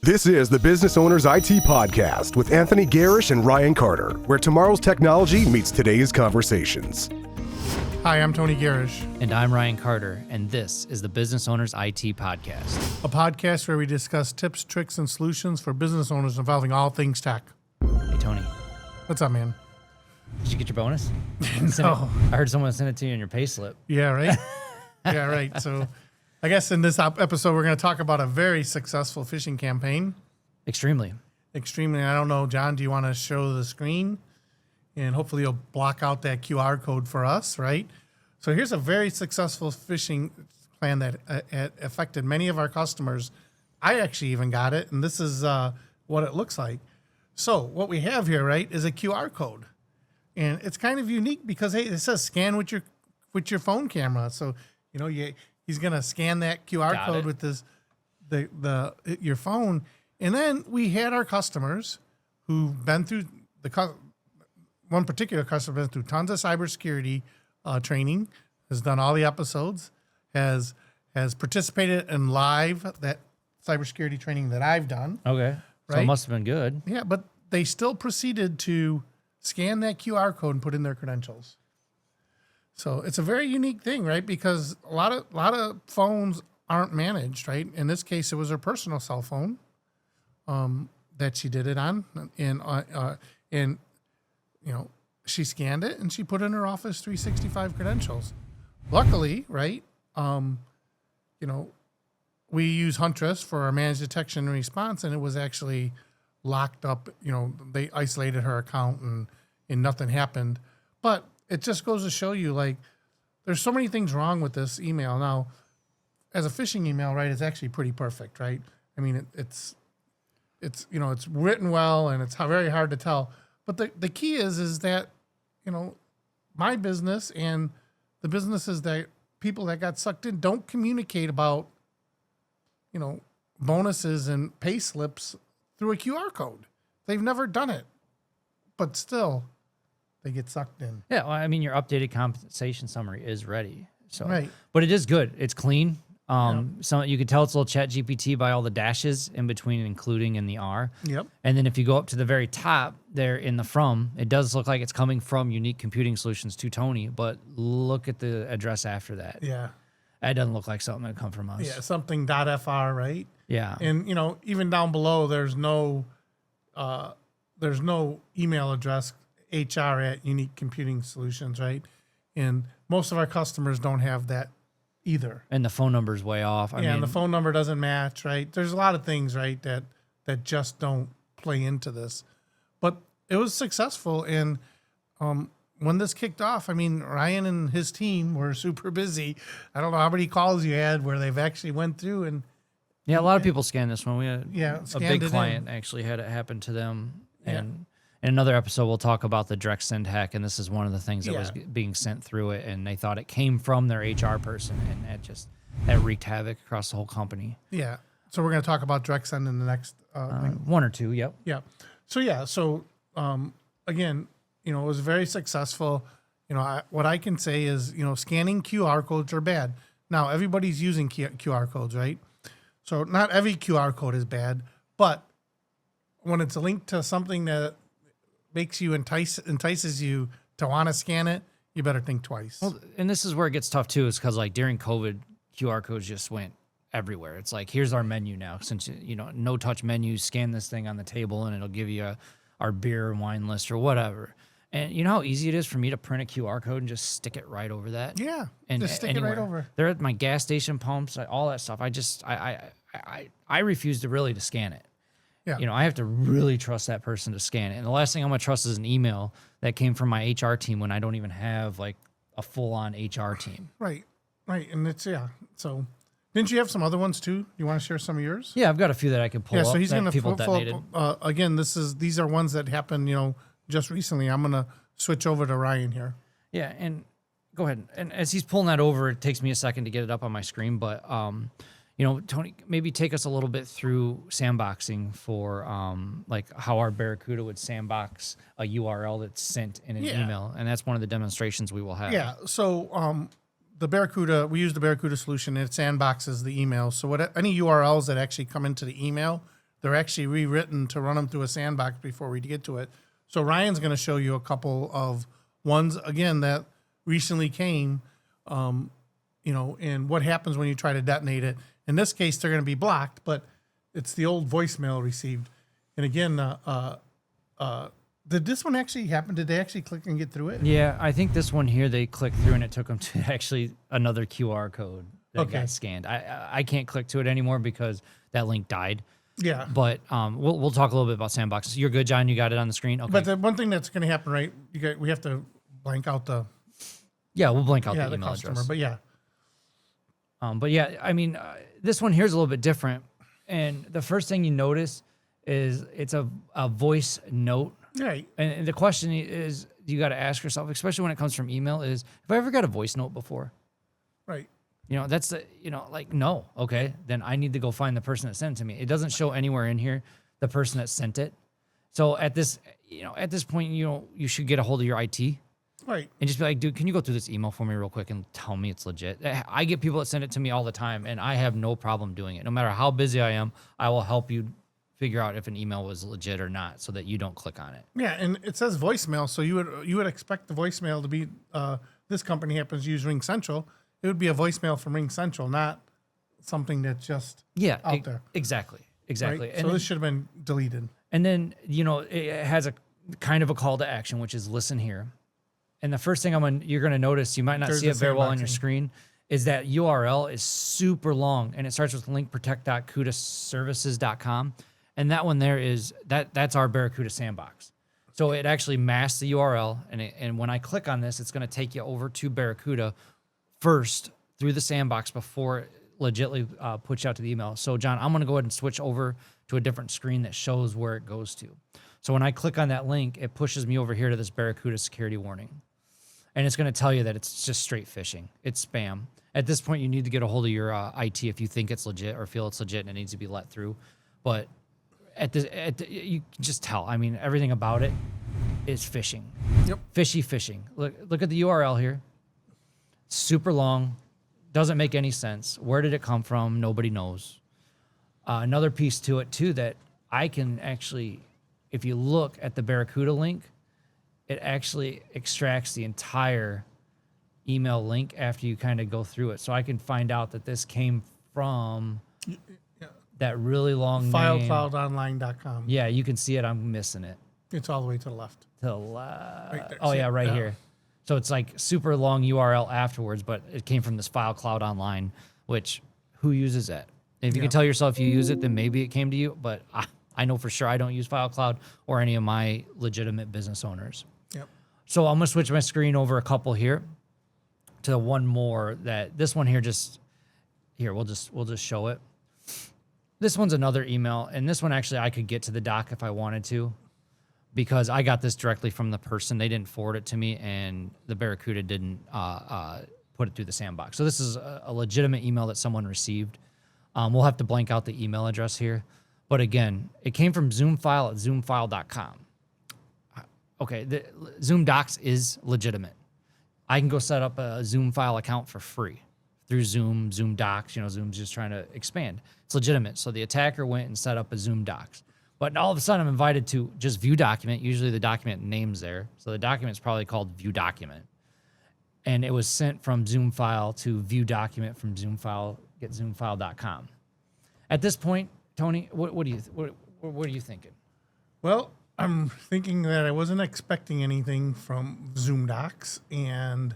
This is the Business Owners IT Podcast with Anthony Gerasch and Ryan Carter, where tomorrow's technology meets today's conversations. Hi, I'm Tony Gerasch. And I'm Ryan Carter, and this is the Business Owners IT Podcast. A podcast where we discuss tips, tricks, and solutions for business owners involving all things tech. Hey, Tony. What's up, man? Did you get your bonus? No. I heard someone send it to you in your pay slip. Yeah, right? Yeah, right. So I guess in this episode, we're going to talk about a very successful phishing campaign. Extremely. I don't know, John, do you want to show the screen? And hopefully you'll block out that QR code for us, right? So here's a very successful phishing plan that affected many of our customers. I actually even got it, and this is what it looks like. So what we have here, right, is a QR code. And it's kind of unique because, hey, it says scan with your phone camera. So, you know, he's going to scan that QR code with your phone. And then we had our customers who've been through one particular customer been through tons of cybersecurity training, has done all the episodes, has participated in live that cybersecurity training that I've done. Okay. Right? So it must have been good. Yeah, but they still proceeded to scan that QR code and put in their credentials. So it's a very unique thing, right? Because a lot of phones aren't managed, right? In this case, it was her personal cell phone that she did it on, and you know, she scanned it and she put in her Office 365 credentials. Luckily, right? You know, we use Huntress for our managed detection and response, and it was actually locked up. You know, they isolated her account and nothing happened. But it just goes to show you, like, there's so many things wrong with this email. Now, as a phishing email, right, it's actually pretty perfect, right? I mean, it's you know, it's written well and it's very hard to tell. But the key is that, you know, my business and the businesses that people that got sucked in don't communicate about, you know, bonuses and pay slips through a QR code. They've never done it, but still they get sucked in. Yeah, well, I mean, your updated compensation summary is ready. So, right. But it is good. It's clean. So you could tell it's a little Chat GPT by all the dashes in between, including in the R. Yep. And then if you go up to the very top there in the from, it does look like it's coming from Unique Computing Solutions to Tony, but look at the address after that. Yeah. That doesn't look like something that come from us. Yeah, something .fr, right? Yeah. And, you know, even down below, there's no email address, HR at Unique Computing Solutions, right? And most of our customers don't have that either. And the phone number's way off. I mean, and the phone number doesn't match, right? There's a lot of things, right, that just don't play into this. But it was successful. And when this kicked off, I mean, Ryan and his team were super busy. I don't know how many calls you had where they've actually went through and... Yeah, a lot of people scanned this one. We had a big client actually had it happen to them. And in another episode, we'll talk about the direct send hack, and this is one of the things that was being sent through it, and they thought it came from their HR person, and that wreaked havoc across the whole company. Yeah. So we're going to talk about direct send in the next thing. One or two, yep. Yeah. So again, you know, it was very successful. You know, what I can say is, you know, scanning QR codes are bad. Now, everybody's using QR codes, right? So not every QR code is bad, but when it's linked to something that makes you entices you to want to scan it, you better think twice. Well, and this is where it gets tough too, is because like during COVID, QR codes just went everywhere. It's like, here's our menu now. Since, you know, no touch menus, scan this thing on the table and it'll give you our beer and wine list or whatever. And you know how easy it is for me to print a QR code and just stick it right over that? Yeah, and just stick it right over. They're at my gas station pumps, all that stuff. I refuse to scan it. Yeah. You know, I have to really trust that person to scan it. And the last thing I'm going to trust is an email that came from my HR team when I don't even have like a full-on HR team. Right. And it's, So didn't you have some other ones too? You want to share some of yours? Yeah, I've got a few that I can pull up. Yeah, so he's going to detonated. Again, these are ones that happened, you know, just recently. I'm going to switch over to Ryan here. Yeah, and go ahead. And as he's pulling that over, it takes me a second to get it up on my screen, but you know, Tony, maybe take us a little bit through sandboxing for like how our Barracuda would sandbox a URL that's sent in an email. And that's one of the demonstrations we will have. Yeah. So the Barracuda, we use the Barracuda solution. It sandboxes the email. So any URLs that actually come into the email, they're actually rewritten to run them through a sandbox before we get to it. So Ryan's going to show you a couple of ones, again, that recently came, and what happens when you try to detonate it. In this case, they're going to be blocked, but it's the old voicemail received. And again, did this one actually happen? Did they actually click and get through it? Yeah, I think this one here, they clicked through and it took them to actually another QR code that got scanned. I can't click to it anymore because that link died. Yeah. But we'll talk a little bit about sandboxes. You're good, John? You got it on the screen? Okay. But the one thing that's going to happen, right, we have to blank out the... Yeah, we'll blank out the email customer, address. But yeah. I mean, this one here is a little bit different. And the first thing you notice is it's a voice note. Right. And the question is, you got to ask yourself, especially when it comes from email, is, have I ever got a voice note before? Right. That's no. Okay, then I need to go find the person that sent it to me. It doesn't show anywhere in here the person that sent it. So at this point, you should get a hold of your IT. Right. And just be like, dude, can you go through this email for me real quick and tell me it's legit? I get people that send it to me all the time, and I have no problem doing it. No matter how busy I am, I will help you figure out if an email was legit or not so that you don't click on it. Yeah, and it says voicemail, so you would expect the voicemail to be, this company happens to use Ring Central. It would be a voicemail from Ring Central, not something that's just out there. Exactly. Right? So this should have been deleted. And then, it has a kind of a call to action, which is listen here. And the first thing you're going to notice, you might not see it very well on your screen, is that URL is super long, and it starts with linkprotect.cudaservices.com. And that one there that's our Barracuda sandbox. So it actually masks the URL, and when I click on this, it's going to take you over to Barracuda first through the sandbox before it legitly puts you out to the email. So John, I'm going to go ahead and switch over to a different screen that shows where it goes to. So when I click on that link, it pushes me over here to this Barracuda security warning. And it's going to tell you that it's just straight phishing. It's spam. At this point, you need to get a hold of your IT if you think it's legit or feel it's legit and it needs to be let through. But you can just tell. I mean, everything about it is phishing. Yep. Phishing. Look at the URL here. Super long. Doesn't make any sense. Where did it come from? Nobody knows. Another piece to it, too, that I can actually, if you look at the Barracuda link, it actually extracts the entire email link after you kind of go through it. So I can find out that this came from that really long name. FileCloudOnline.com. Yeah, you can see it. I'm missing it. It's all the way to the left. To the left. Right there. Oh, yeah, right here. So it's like super long URL afterwards, but it came from this FileCloud Online, which who uses that? If you can tell yourself you use it, then maybe it came to you. But I know for sure I don't use FileCloud or any of my legitimate business owners. Yep. So I'm going to switch my screen over a couple here to one more this one here we'll just show it. This one's another email, and this one actually I could get to the doc if I wanted to, because I got this directly from the person. They didn't forward it to me, and the Barracuda didn't put it through the sandbox. So this is a legitimate email that someone received. We'll have to blank out the email address here. But again, it came from Zoomfile at zoomfile.com. Okay, the Zoom Docs is legitimate. I can go set up a Zoomfile account for free through Zoom Docs. Zoom's just trying to expand. It's legitimate. So the attacker went and set up a Zoom Docs. But all of a sudden, I'm invited to just view document. Usually the document name's there. So the document's probably called view document. And it was sent from Zoomfile to view document from Zoomfile, getzoomfile.com. At this point, Tony, what are you thinking? Well, I'm thinking that I wasn't expecting anything from Zoom Docs, and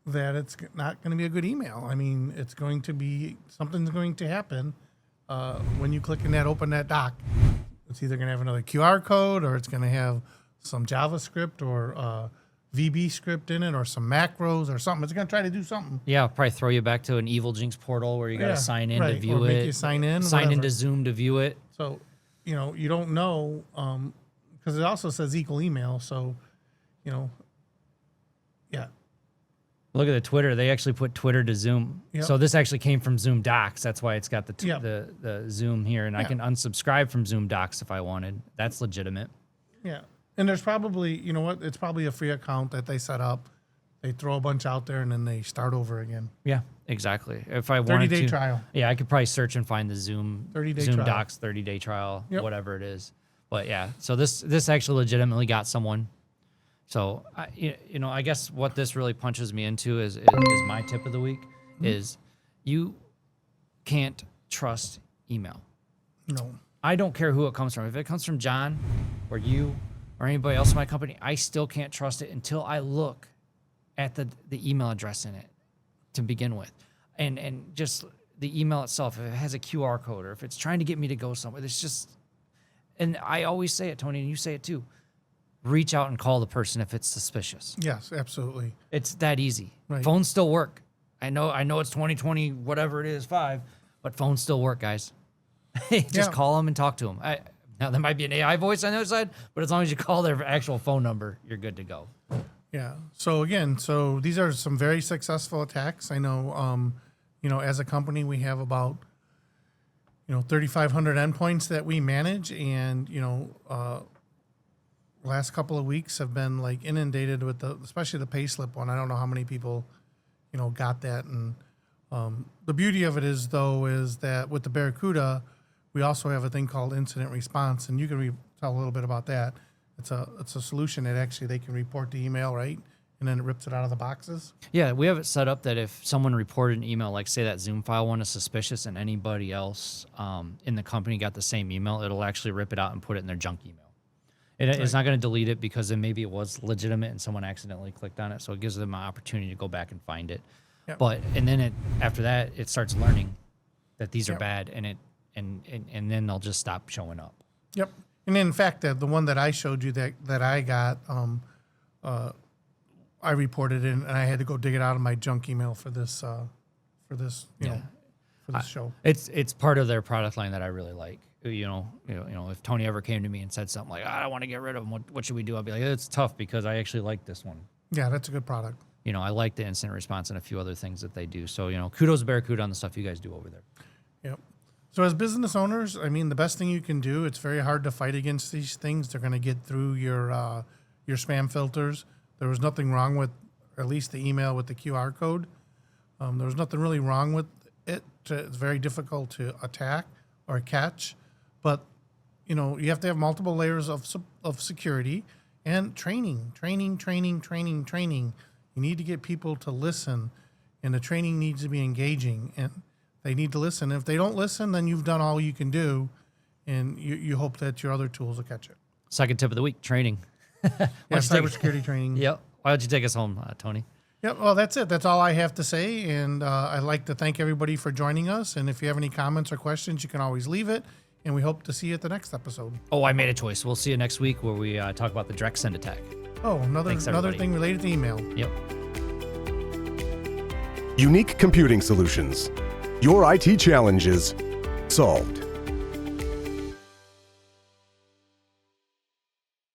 that it's not going to be a good email. I mean, it's going to be something's going to happen when you click in open that doc. It's either going to have another QR code, or it's going to have some JavaScript or VB script in it, or some macros or something. It's going to try to do something. Yeah, probably throw you back to an Evil Jinx portal where you got to sign in to view or it. Make you sign in. Sign whatever. into Zoom to view it. So, you don't know, because it also says equal email. So, yeah. Look at the Twitter. They actually put Twitter to Zoom. Yep. So this actually came from Zoom Docs. That's why it's got the Zoom here. And I can unsubscribe from Zoom Docs if I wanted. That's legitimate. Yeah. And there's probably, it's probably a free account that they set up They throw a bunch out there and then they start over again. Yeah, exactly. If I wanted 30-day to, trial. Yeah, I could probably search and find the Zoom 30-day Zoom trial. Docs 30-day trial, Yep. whatever it is. But yeah, so this actually legitimately got someone. So I guess what this really punches me into is my tip of the week is you can't trust email. No. I don't care who it comes from. If it comes from John or you or anybody else in my company, I still can't trust it until I look at the email address in it to begin with. And just the email itself, if it has a QR code or if it's trying to get me to go somewhere, it's just, and I always say it, Tony, and you say it too, reach out and call the person if it's suspicious. Yes, absolutely. It's that easy. Right. Phones still work. I know it's 2020, whatever it is, 5, but phones still work, guys. Just call them and talk to them. Now, there might be an AI voice on the other side, but as long as you call their actual phone number, you're good to go. Yeah. So again, these are some very successful attacks. I know, as a company, we have about, 3,500 endpoints that we manage, and last couple of weeks have been like inundated with especially the payslip one. I don't know how many people, got that. And the beauty of it is that with the Barracuda, we also have a thing called incident response, and you can tell a little bit about that. It's a solution that actually they can report the email, right? And then it rips it out of the boxes. Yeah, we have it set up that if someone reported an email, like say that Zoom file one is suspicious and anybody else in the company got the same email, it'll actually rip it out and put it in their junk email. It's not going to delete it because then maybe it was legitimate and someone accidentally clicked on it. So it gives them an opportunity to go back and find it. Yep. But and then after that, it starts learning that these are bad, and then they'll just stop showing up. Yep. And in fact, the one that I showed you that I got, I reported it, and I had to go dig it out of my junk email for this show. It's part of their product line that I really like. If Tony ever came to me and said something like, I want to get rid of them, what should we do? I'd be like, it's tough because I actually like this one. Yeah, that's a good product. I like the incident response and a few other things that they do. So, kudos to Barracuda on the stuff you guys do over there. Yep. So as business owners, I mean, the best thing you can do, it's very hard to fight against these things. They're going to get through your spam filters. There was nothing wrong with, at least the email with the QR code. There was nothing really wrong with it. It's very difficult to attack or catch. But, you have to have multiple layers of security and training. You need to get people to listen, and the training needs to be engaging, and they need to listen. If they don't listen, then you've done all you can do, and you hope that your other tools will catch it. Second tip of the week, training. Cybersecurity training. Yep. Why don't you take us home, Tony? Yep. Well, that's it. That's all I have to say, and I'd like to thank everybody for joining us. And if you have any comments or questions, you can always leave it, and we hope to see you at the next episode. Oh, I made a choice. We'll see you next week where we talk about the direct send attack. Oh, another thing related to email. Yep. Unique Computing Solutions. Your IT challenges solved.